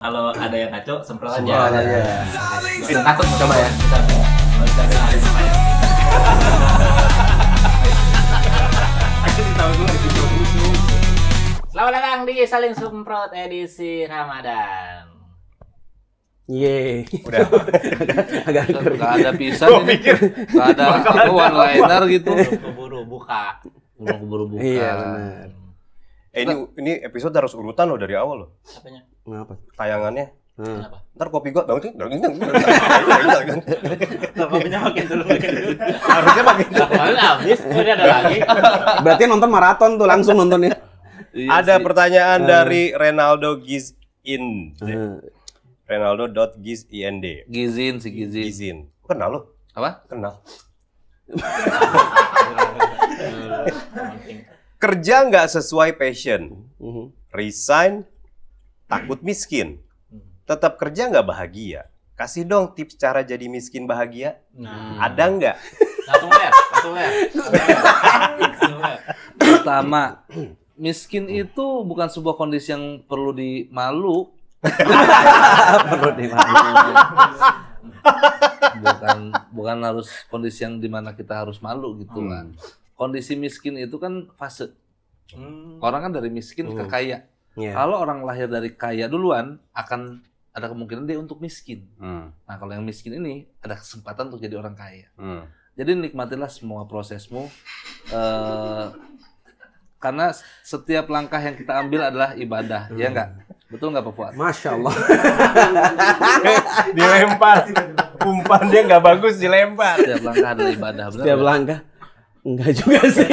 Kalau ada yang ngaco, semprot Semprot aja. aja. Takut Coba ya. Selamat datang di Saling Semprot edisi Ramadan. Yeay. Udah. Agak Gak ada pisan ini. Gak ada one liner gitu. Keburu buka. Keburu buka. Iya benar. Ini episode harus urutan loh dari awal loh. Apanya? Kenapa? Tayangannya. Kenapa? Ntar kopi gua Kopinya makin dulu. harusnya pakai. Kemarin habis, udah ada lagi. Berarti nonton maraton tuh langsung nontonnya. Iya Ada sih. pertanyaan dari Renaldo Gizin. Renaldo.gizind. Gizin si Gizin. Gizin. Kenal lo? Apa? Kenal. Kerja nggak sesuai passion. Resign. Takut miskin. Tetap kerja nggak bahagia. Kasih dong tips cara jadi miskin bahagia. Nah, Ada nggak? langsung lihat. Pertama, miskin itu bukan sebuah kondisi yang perlu dimalu. Perlu dimana? Bukan harus kondisi yang dimana kita harus malu gitu kan. Kondisi miskin itu kan fase. Orang kan dari miskin ke kaya. Iya. Kalau orang lahir dari kaya duluan akan ada kemungkinan dia untuk miskin. Nah, kalau yang miskin ini ada kesempatan untuk jadi orang kaya. Jadi nikmatilah semua prosesmu, karena setiap langkah yang kita ambil adalah ibadah, ya enggak? Betul nggak Pak Fuad? Masya Allah. Dilempar. Umpan dia nggak bagus dilempar. Setiap langkah adalah ibadah, benar Setiap nggak? langkah. Enggak juga sih.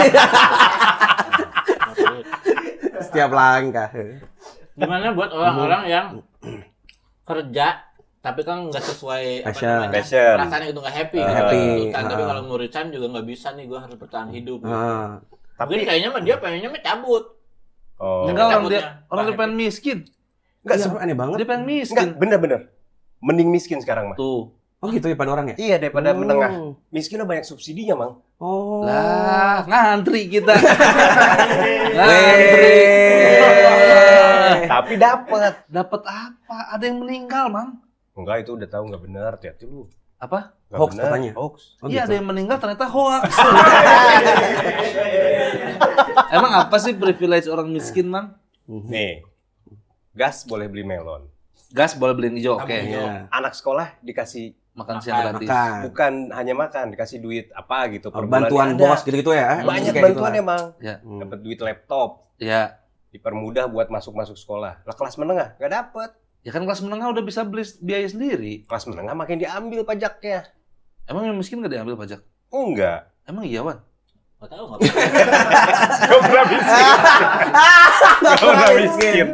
Setiap langkah. Gimana buat orang-orang yang kerja tapi kan nggak sesuai Passion. Passion. rasanya itu nggak happy, Happy. tapi kalau mau resign juga nggak bisa nih, gue harus bertahan hidup. Ah. Tapi kayaknya mah dia pengennya mah cabut. Oh. Enggak, orang Cabutnya. dia pengen miskin. Enggak, Iya, aneh banget. Dia pengen enggak, miskin. bener-bener. Mending miskin sekarang, mah. Tuh. Oh gitu ya pada orang ya? Iya, daripada Oh. menengah. Miskin banyak subsidinya, Mang. Oh. Lah, ngantri kita. Weh. Tapi dapat. Dapat apa? Ada yang meninggal, Mang. Enggak, itu udah tahu enggak benar, hati-hati lu. Apa? Nggak Hoax benar. katanya. Hoax. Oh, Iya, gitu. ada yang meninggal ternyata hoax. Emang apa sih privilege orang miskin, Mang? Nih. Gas boleh beli melon. Gas boleh beliin hijau, oke. Iya. Anak sekolah dikasih Makan siang gratis. Makan. bukan hanya makan, dikasih duit apa gitu Oh, per bulan. bantuan Ada. bos gitu-gitu ya? Banyak Kayak bantuan gitu lah. emang. Ya. Dapat duit laptop, Ya. dipermudah buat masuk sekolah. Lah kelas menengah nggak dapet. Ya kan kelas menengah udah bisa beli biaya sendiri. Kelas menengah makin diambil pajaknya. Emang yang miskin nggak diambil pajak? Enggak. Emang iya, Wan? Nggak tahu nggak. Gak pernah miskin. Gak pernah miskin.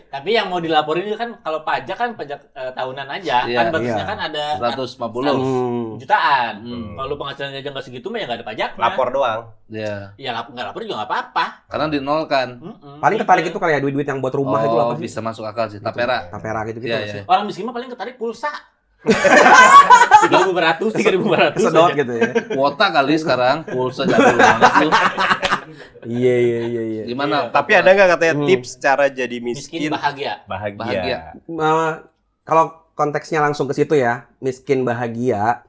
tapi yang mau dilaporin itu kan kalau pajak kan pajak tahunan aja, Iya, kan batasnya iya. kan ada 150. jutaan. Hmm. Kalau penghasilannya aja nggak segitu mah ya nggak ada pajak. Lapor doang. Ya. Ya nggak lapor juga nggak apa-apa. Karena di nol kan. Paling ketarik itu kali ya duit-duit yang buat rumah itu apa sih? Bisa masuk akal sih. Tapera. Tapera gitu-gitu Iya, nggak iya. sih? Orang miskin mah paling ketarik pulsa. 3.500 Sedot aja. gitu ya. Kuota kali sekarang. Pulsa jadul banget tuh. Iya. Gimana? Tapi ada nggak katanya tips cara jadi Miskin miskin bahagia. Bahagia. Kalau konteksnya langsung ke situ ya, miskin bahagia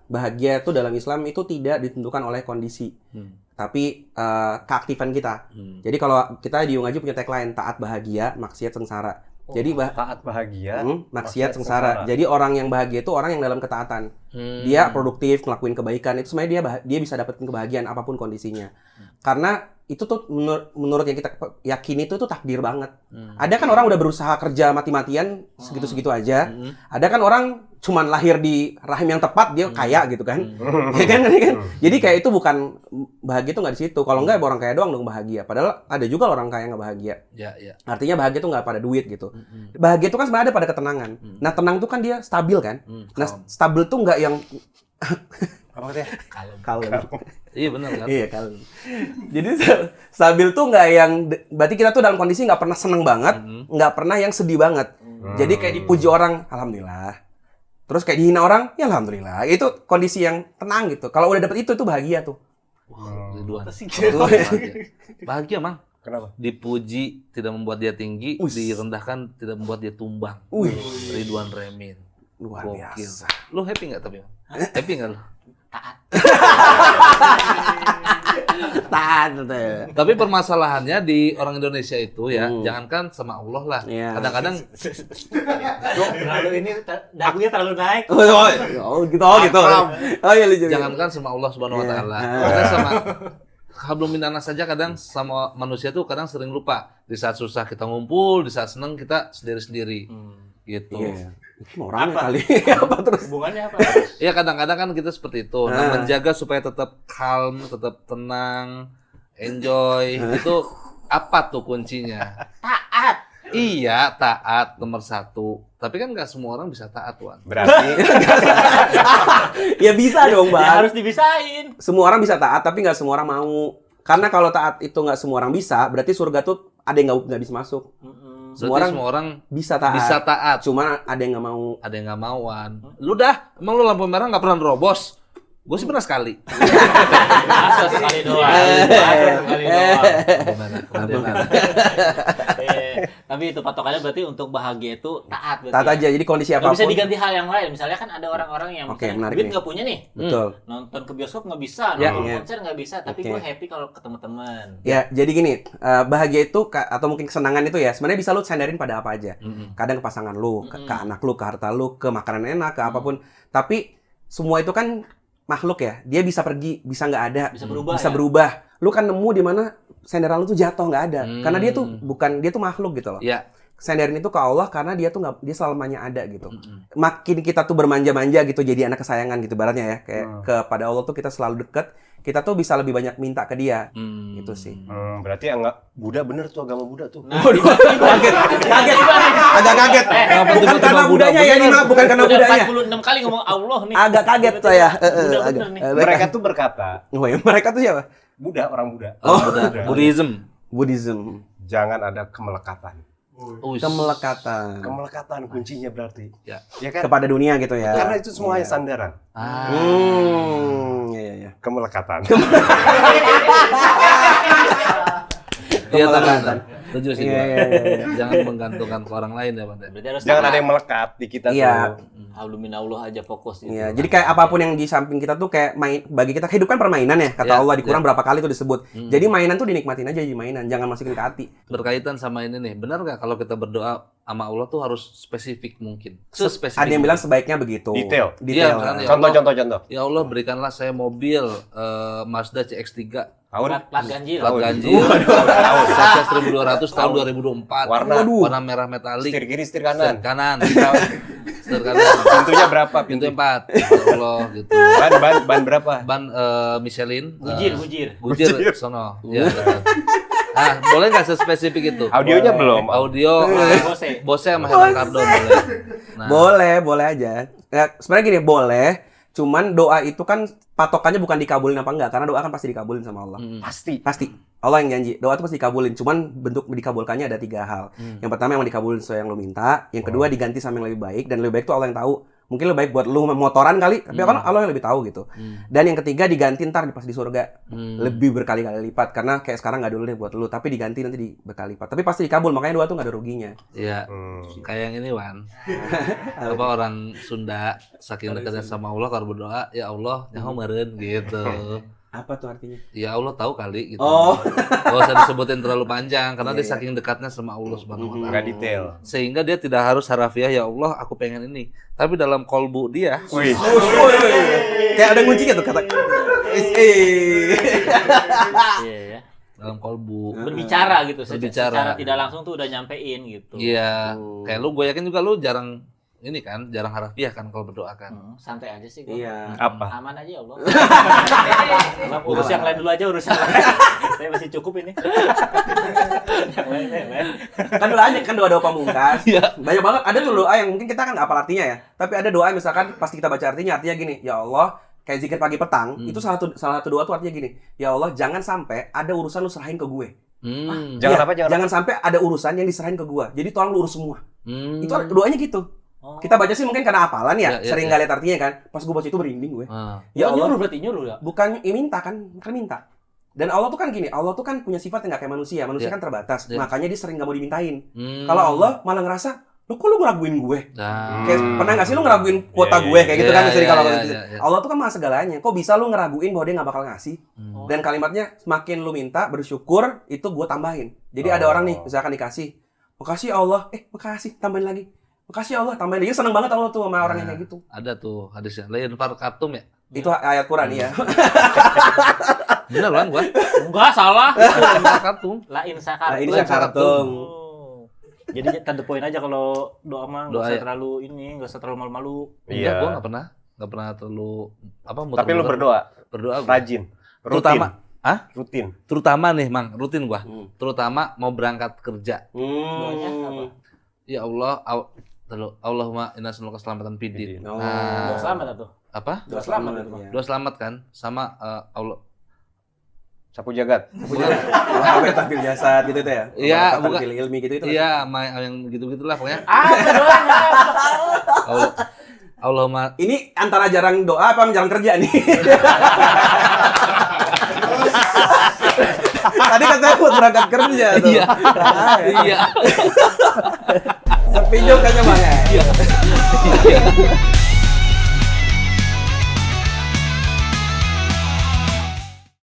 itu dalam Islam itu tidak ditentukan oleh kondisi, tapi keaktifan kita. Jadi kalau kita di Ngaji punya tagline taat bahagia, maksiat sengsara. Jadi Taat bahagia. maksiat sengsara. Jadi orang yang bahagia itu orang yang dalam ketaatan. Dia produktif, ngelakuin kebaikan, itu sebenarnya dia bisa dapetin kebahagiaan apapun kondisinya. Karena itu tuh menurut yang kita yakini itu tuh takdir banget. Ada kan orang udah berusaha kerja mati-matian segitu-segitu aja. Ada kan orang cuman lahir di rahim yang tepat dia kaya gitu kan. Ya kan? Jadi kayak itu bukan bahagia tuh nggak di situ. Kalau nggak orang kaya doang dong bahagia. Padahal ada juga orang kaya nggak bahagia. Ya. Artinya bahagia tuh nggak pada duit gitu. Bahagia itu kan sebenarnya ada pada ketenangan. Nah tenang tuh kan dia stabil kan. Nah stabil tuh nggak yang Apa katanya? kalem. Iya benar kan? Iya kalem. Jadi stabil tuh nggak yang berarti kita tuh dalam kondisi nggak pernah seneng banget, nggak pernah yang sedih banget. Jadi kayak dipuji orang, alhamdulillah. Terus kayak dihina orang, ya alhamdulillah. Itu kondisi yang tenang gitu. Kalau udah dapet itu bahagia tuh. Ridwan. Apa sih? Bahagia. Bahagia, Mang. Kenapa? Dipuji tidak membuat dia tinggi, direndahkan tidak membuat dia tumbang. Ridwan Remin. Luar Gokil. biasa. Lu happy nggak tapi? Happy nggak lu? Tahan. Tapi permasalahannya di orang Indonesia itu ya, jangankan sama Allah lah. Iya. Kadang-kadang Terlalu ini dagunya terlalu naik. Gitu. Oh iya lucu. jangankan sama Allah Subhanahu wa taala. Kadang sama hablum minanas saja kadang sama manusia tuh kadang sering lupa. Di saat susah kita ngumpul, di saat senang kita sendiri-sendiri. Gitu. Iya. Itu orangnya kali. Apa terus? Hubungannya apa? Ya kadang-kadang kan kita seperti itu. Nah, menjaga supaya tetap calm, tetap tenang, enjoy. Itu apa tuh kuncinya? Taat. Iya, taat nomor 1. Tapi kan nggak semua orang bisa taat, Wan. Berarti Ya bisa dong, Ya, Bang. harus dibisain. Semua orang bisa taat, tapi nggak semua orang mau. Karena kalau taat itu nggak semua orang bisa, berarti surga tuh ada yang nggak bisa masuk. Berarti semua orang bisa taat. bisa taat. Cuma ada yang nggak mau. Ada yang nggak mau, Wan. Lu emang lu lampu merah nggak pernah nerobos? Gue sih pernah sekali. Masa sekali doang. Masa sekali doang. Gimana? Tapi itu patokannya berarti untuk bahagia itu taat. Taat aja. Jadi kondisi Nggak apapun. bisa diganti hal yang lain. Misalnya kan ada orang-orang yang Oke, misalnya menarik duit nih. nggak punya nih. Betul. Nonton ke bioskop nggak bisa, Ya, nonton iya. konser nggak bisa. Tapi Oke. gue happy kalau ketemu teman. Ya, jadi gini, bahagia itu atau mungkin kesenangan itu ya, sebenarnya bisa lu sandarin pada apa aja. Kadang ke pasangan lu, ke anak lu, ke harta lu, ke makanan enak, ke apapun. Tapi semua itu kan makhluk ya, dia bisa pergi, bisa nggak ada, Bisa berubah. bisa Ya? berubah. Lu kan nemu di mana senderan lu tuh jatuh nggak ada, karena dia tuh dia tuh makhluk gitu loh. Iya. Senderin itu ke Allah karena dia tuh nggak, dia selamanya ada gitu. Makin kita tuh bermanja-manja gitu, jadi anak kesayangan gitu, baratnya ya, kayak kepada Allah tuh kita selalu deket, kita tuh bisa lebih banyak minta ke dia, gitu sih. berarti enggak Buddha bener tuh, agama Buddha tuh. Kaget, agak kaget. Kenapa Bukan tiba-tiba karena Buddha budanya ya ini bener? mah, bukan karena Udah budanya. 46 kali ngomong Allah nih. Agak kaget saya. Udah Agak. bener nih. Mereka tuh berkata, Oh ya, mereka tuh siapa? Buddha, orang Buddha. Buddhism. Buddhism. Jangan ada kemelekatan. Kemelekatan. Kemelekatan kuncinya berarti. Ya. Ya kan? Kepada dunia gitu ya. Karena itu semuanya sandaran. Iya. Kemelekatan. Iya, Kemelekatan. setuju sih. Iya, gua. iya, iya. Jangan menggantungkan ke orang lain ya, Bang. Berarti harus Jangan taat. ada yang melekat di kita Iya. tuh. Alhamdulillah aja fokus gitu. Iya, jadi kayak apapun yang di samping kita tuh kayak bagi kita hidup kan permainan ya, kata Ya, Allah di Quran ya. berapa kali tuh disebut. Jadi mainan tuh dinikmatin aja jadi mainan, jangan masukin ke hati. Berkaitan sama ini nih, benar nggak kalau kita berdoa sama Allah tuh harus spesifik mungkin? Ada Sespesifik yang mungkin. bilang sebaiknya begitu. Detail. Detail. Iya, kan, ya. Contoh. Ya Allah, berikanlah saya mobil Mazda CX-3 Tahun Plat ganjil. plat ganjil. Sukses 1200 tahun 2024. Warna merah metalik. setir kiri, setir Setir kanan. kanan. Setir kanan. Pintunya berapa? Pintu 4. Ya Allah gitu. Ban berapa? Ban Michelin. Gujir. Gujir sono. Ya, betul. Nah, boleh nggak sespesifik itu? Audionya belum. Audio Bose. Bose sama Helen Kardon boleh. Nah, Boleh aja. Ya, sebenarnya gini, boleh. Cuman doa itu kan patokannya bukan dikabulin apa enggak, karena doa kan pasti dikabulin sama Allah. Pasti. Allah yang janji. Doa itu pasti dikabulin. Cuman bentuk dikabulkannya ada 3 hal. Yang pertama emang dikabulin sesuai yang lo minta. Yang kedua diganti sama yang lebih baik. Dan lebih baik itu Allah yang tahu. Mungkin lebih baik buat lu motoran kali, tapi kan Allah yang lebih tahu gitu. Dan yang ketiga diganti ntar pas di surga. Lebih berkali-kali lipat. Karena kayak sekarang nggak dulu deh buat lu, tapi diganti nanti berkali lipat. Tapi pasti dikabul, makanya doa tuh nggak ada ruginya. Iya. Kayak yang ini, Wan. Apa orang Sunda saking dekatnya sama Allah kalau berdoa, ya Allah, nyaho meureun gitu. Apa tuh artinya? Ya Allah tahu kali gitu. Oh. Gak usah disebutin terlalu panjang karena dia saking dekatnya sama Allah Subhanahu wa taala. Enggak detail. Sehingga dia tidak harus harafiah ya Allah aku pengen ini. Tapi dalam kolbu dia Wih. Kayak ada kuncinya tuh kata. Iya ya. dalam kolbu. Berbicara gitu. Berbicara. Secara tidak langsung tuh udah nyampein gitu. Iya. Kayak lu gue yakin juga lu jarang ini kan, jarang harafiah kan kalau berdoa kan. Santai aja sih gua. Iya. Apa? Aman aja ya Allah. Urus yang lain dulu aja urusan. Saya masih cukup ini. Yang lain, yang lain. Kan doanya kan doa pamungkas. Iya. Banyak banget ada tuh doa yang mungkin kita kan nggak hafal artinya ya. Tapi ada doa misalkan pas kita baca artinya gini, ya Allah, kayak zikir pagi petang, itu salah satu doa tuh artinya gini, ya Allah jangan sampai ada urusan lu serahin ke gue. Jangan Iya, apa? Jangan sampai ada urusan yang diserahin ke gue. Jadi tolong lu urus semua. Itu doanya gitu. Oh. Kita baca sih mungkin karena hafalan ya, Iya, sering nggak lihat artinya kan. Pas gue baca itu merinding gue. Ah. Ya Allah, nyuruh berarti nyuruh ya. bukan minta kan minta. Dan Allah tuh kan gini, Allah tuh kan punya sifat yang nggak kayak manusia. Manusia kan terbatas, Iya. makanya dia sering nggak mau dimintain. Kalau Allah malah ngerasa, lo kok lu ngeraguin gue? Nah. Kayak pernah nggak sih lu ngeraguin kuota Iya, gue kayak gitu iya, kan? Sering iya, kalau iya. Allah tuh kan maha segalanya. Kok bisa lu ngeraguin bahwa dia nggak bakal ngasih? Hmm. Dan kalimatnya semakin lu minta bersyukur itu gue tambahin. Jadi ada orang nih misalkan dikasih, makasih ya Allah, makasih tambahin lagi. Makasih ya Allah, tambahin lagi. Seneng banget Allah tuh sama orang yang kayak gitu. Ada tuh hadisnya. Lain farkatum ya. Itu ayat Quran ya. Bener kan gua? Enggak, salah. Lain farkatum. La in Nah, ini syakartum. syakaratum. Oh. Jadi tanda poin aja kalau doa mah Doa nggak usah ya. terlalu ini, nggak usah terlalu malu-malu. Enggak, Iya. gua nggak pernah terlalu apa Tapi lu berdoa, Berdoa gua. rajin, rutin. Terutama Rutin. terutama nih, Mang, rutin gua. Hmm. Terutama mau berangkat kerja. Doanya apa? Ya Allah, Allahumma inna nas'aluka keselamatan fiddin. Oh. Doa selamat atau? Apa? Doa selamat itu. ya. Doa selamat kan sama Allah. Sapu jagat. Wahai tampil jasad gitu itu ya. Iya, bukan. Tampil ilmi gitu itu. Iya, yang gitu-gitulah pokoknya. Apa doanya? Allah, Allahumma Ini antara jarang doa apa jarang kerja nih? Tadi katanya buat berangkat kerja tuh. Iya. Nah, ya. Iya. Sepi juga kayaknya Bang ya. Iya.